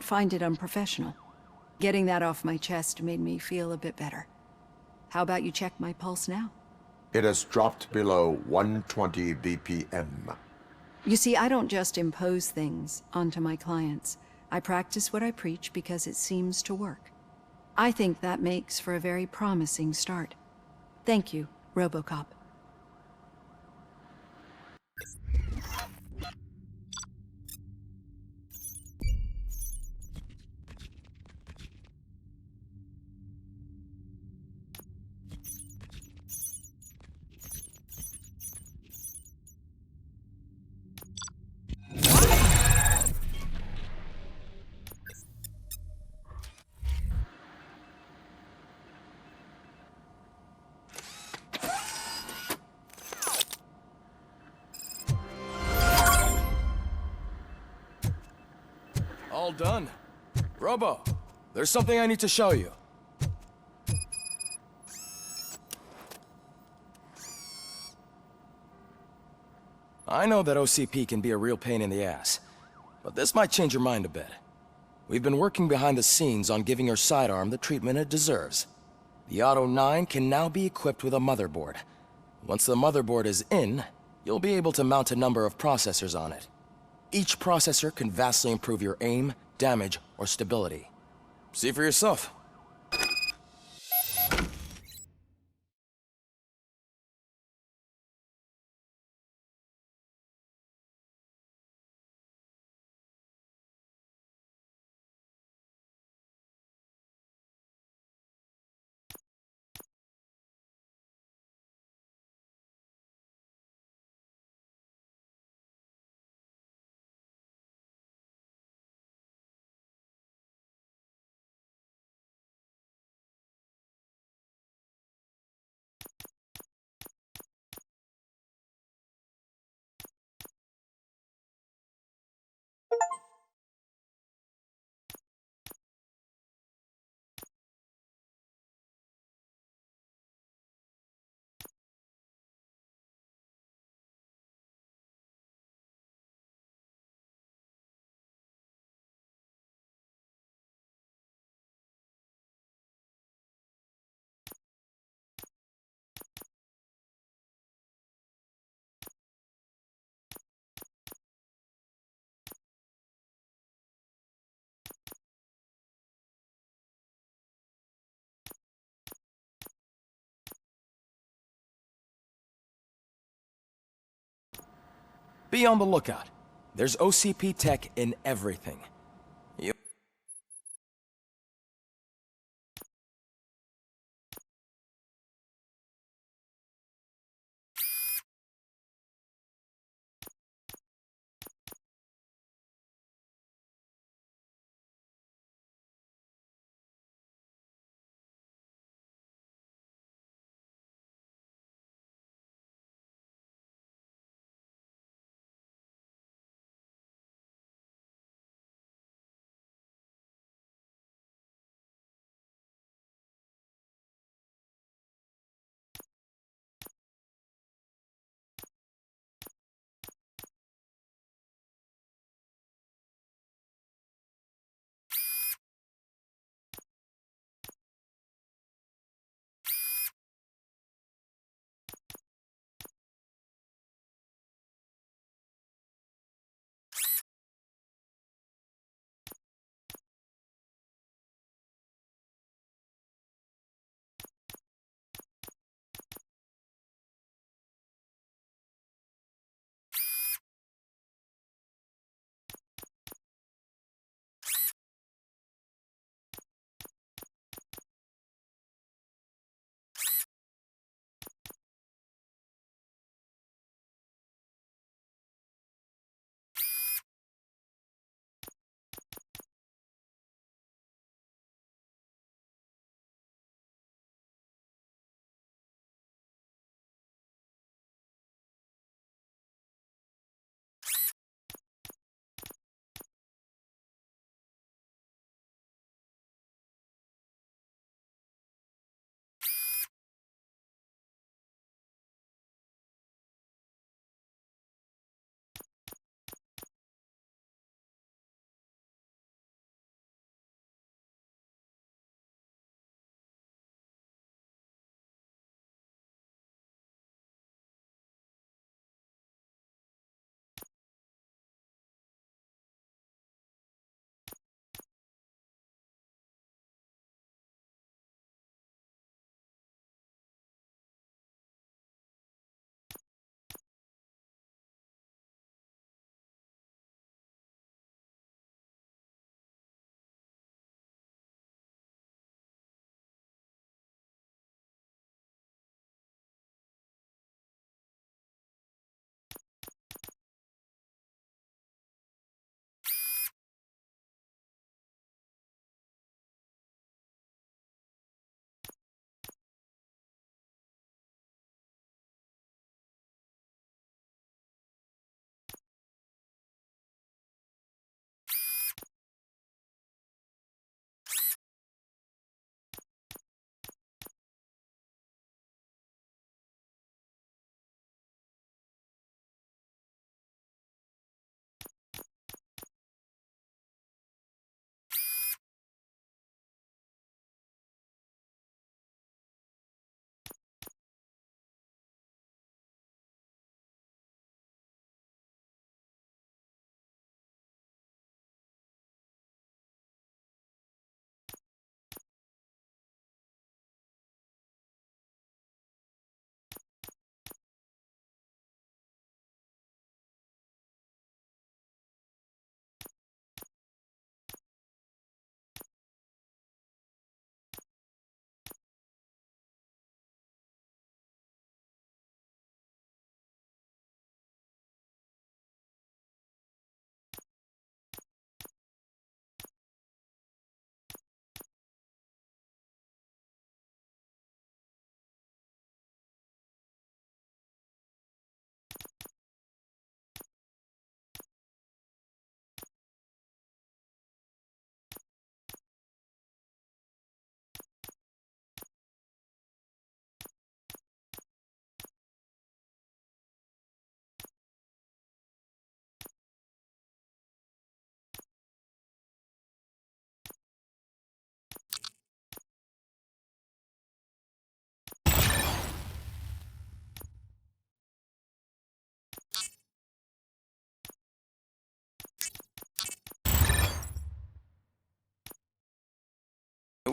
don't find it unprofessional. Getting that off my chest made me feel a bit better. How about you check my pulse now? It has dropped below 120 BPM. You see, I don't just impose things onto my clients. I practice what I preach because it seems to work. I think that makes for a very promising start. Thank you, Robocop. All done. Robo, there's something I need to show you. I know that OCP can be a real pain in the ass, but this might change your mind a bit. We've been working behind the scenes on giving your sidearm the treatment it deserves. The Auto 9 can now be equipped with a motherboard. Once the motherboard is in, you'll be able to mount a number of processors on it. Each processor can vastly improve your aim, damage, or stability. See for yourself. Be on the lookout. There's OCP tech in everything.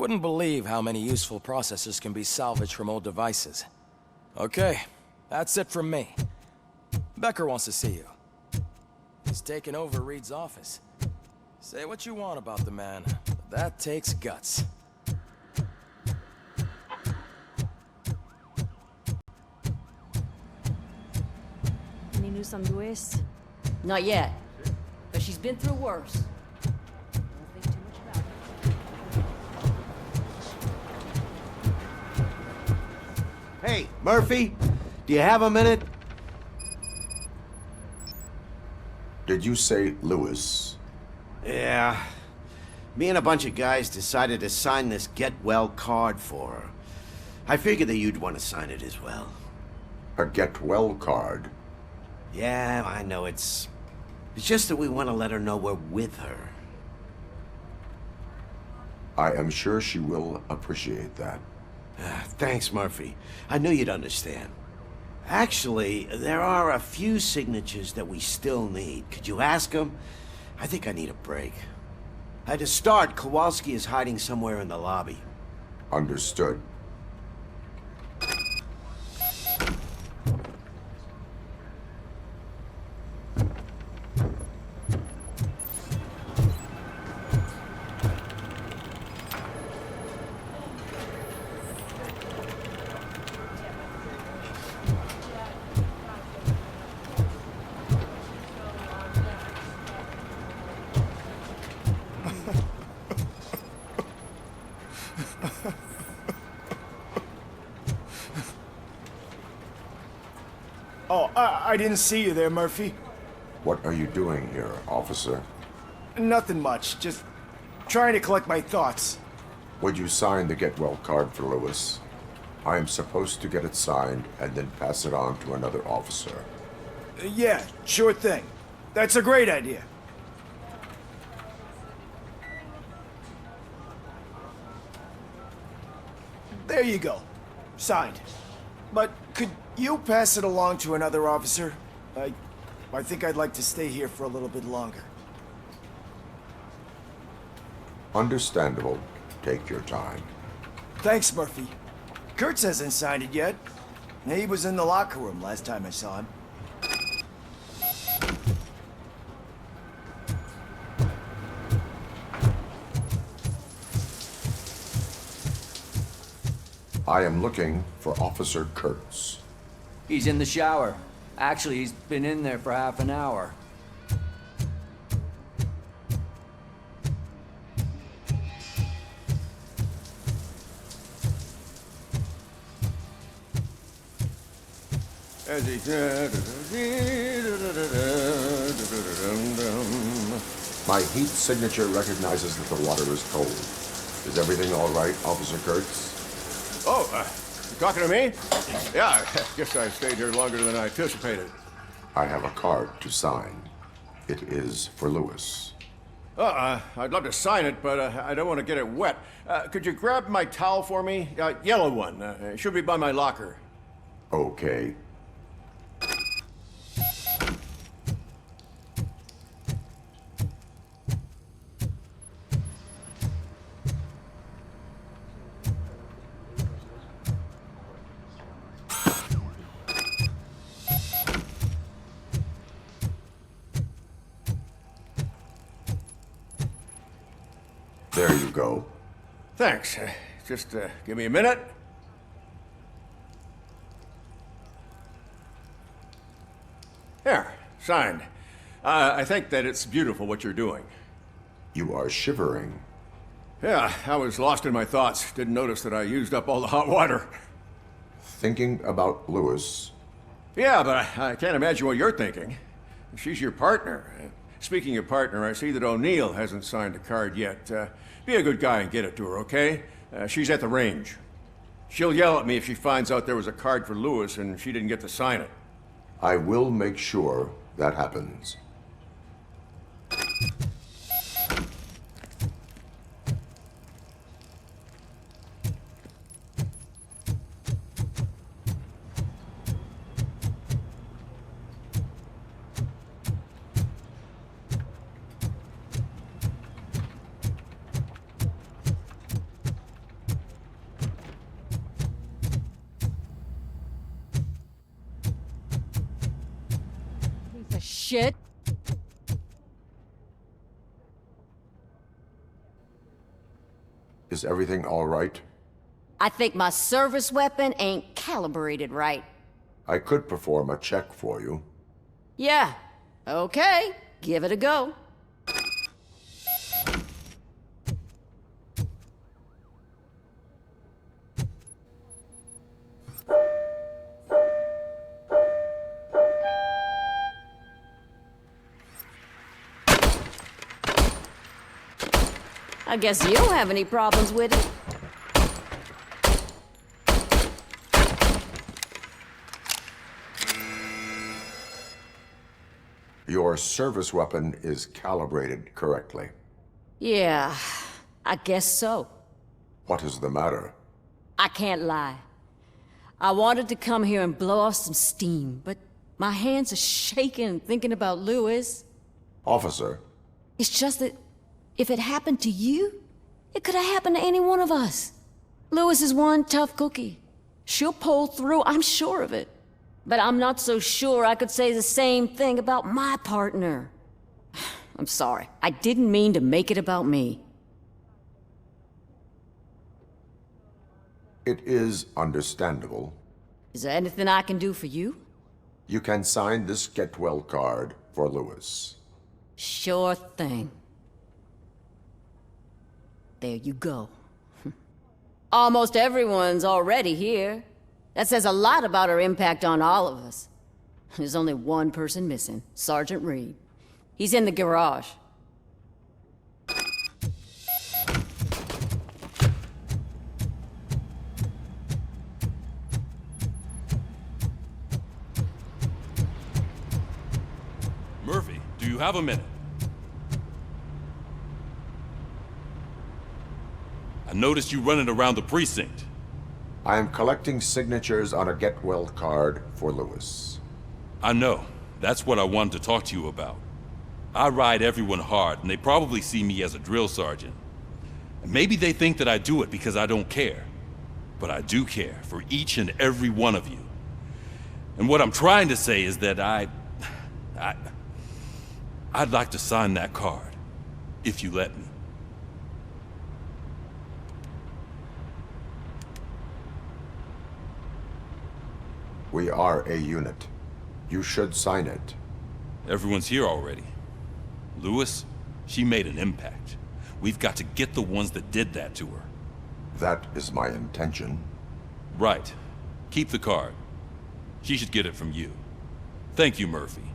wouldn't believe how many useful processors can be salvaged from old devices. Okay, that's it from me. Becker wants to see you. He's taken over Reed's office. Say what you want about the man, but that takes guts. Any news on Luis? Not yet, but she's been through worse. Don't think too much about it. Hey, Murphy, do you have a minute? Did you say Lewis? Yeah. Me and a bunch of guys decided to sign this get well card for her. I figured that you'd want to sign it as well. A get well card? Yeah, I know it's just that we want to let her know we're with her. I am sure she will appreciate that. Thanks, Murphy. I knew you'd understand. Actually, there are a few signatures that we still need. Could you ask them? I think I need a break. To start, Kowalski is hiding somewhere in the lobby. Understood. Oh, I didn't see you there, Murphy. What are you doing here, officer? Nothing much, just trying to collect my thoughts. Would you sign the get well card for Lewis? I am supposed to get it signed and then pass it on to another officer. Yeah, sure thing. That's a great idea. There you go. Signed. But could you pass it along to another officer? I think I'd like to stay here for a little bit longer. Understandable. Take your time. Thanks, Murphy. Kurtz hasn't signed it yet. He was in the locker room last time I saw him. I am looking for Officer Kurtz. He's in the shower. Actually, he's been in there for half an hour. My heat signature recognizes that the water is cold. Is everything all right, Officer Kurtz? Oh, you talking to me? Yeah, I guess I stayed here longer than I anticipated. I have a card to sign. It is for Lewis. I'd love to sign it, but I don't want to get it wet. Could you grab my towel for me? Yellow one. It should be by my locker. Okay. There you go. Thanks. Just give me a minute. There, signed. I think that it's beautiful what you're doing. You are shivering. Yeah, I was lost in my thoughts. Didn't notice that I used up all the hot water. Thinking about Lewis. Yeah, but I can't imagine what you're thinking. She's your partner. Speaking of partner, I see that O'Neill hasn't signed a card yet. Be a good guy and get it to her, okay? She's at the range. She'll yell at me if she finds out there was a card for Lewis and she didn't get to sign it. I will make sure that happens. shit. Is everything all right? I think my service weapon ain't calibrated right. I could perform a check for you. Yeah. Okay. Give it a go. I guess you don't have any problems with it. Your service weapon is calibrated correctly. Yeah, I guess so. What is the matter? I can't lie. I wanted to come here and blow off some steam, but my hands are shaking thinking about Lewis. Officer, It's just that if it happened to you, it could have happened to any one of us. Lewis is one tough cookie. She'll pull through, I'm sure of it. But I'm not so sure I could say the same thing about my partner. I'm sorry. I didn't mean to make it about me. it is understandable. Is there anything I can do for you? You can sign this get well card for Lewis. Sure thing. There you go. Almost everyone's already here. That says a lot about her impact on all of us. There's only one person missing, Sergeant Reed. He's in the garage. Murphy, do you have a minute? I noticed you running around the precinct. I am collecting signatures on a get well card for Lewis. I know. That's what I wanted to talk to you about. I ride everyone hard, and they probably see me as a drill sergeant. And maybe they think that I do it because I don't care. But I do care for each and every one of you. And what I'm trying to say is that I'd like to sign that card, if you let me. We are a unit. You should sign it. Everyone's here already. Lewis, she made an impact. We've got to get the ones that did that to her. That is my intention. Right. Keep the card. She should get it from you. Thank you, Murphy.